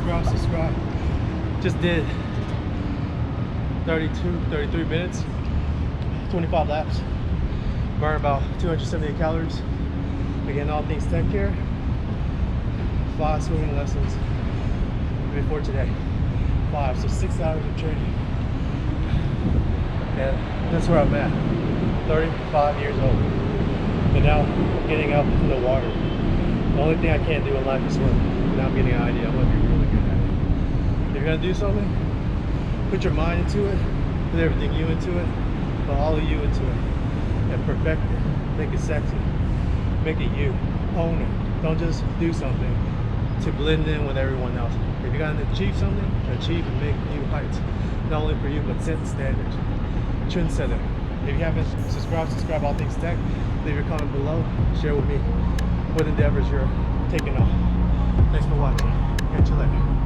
subscribe. Just did 33 minutes, 25 laps, burned about 278 calories. Again, all things tech here. 5 swimming lessons before today. 5, so 6 hours of training. And that's where I'm at. 35 years old. And now I'm getting out into the water. The only thing I can't do in life is swim. Now I'm getting an idea. I'm gonna be really good at it. If you're gonna do something, put your mind into it, put everything you into it, put all of you into it, and perfect it. Make it sexy. Make it you. Own it. Don't just do something to blend in with everyone else. If you're gonna achieve something, achieve and make new heights. Not only for you, but set the standards. Trendsetter. If you haven't subscribe All Things Tech. Leave your comment below. Share with me what endeavors you're taking on. Thanks for watching. Catch you later.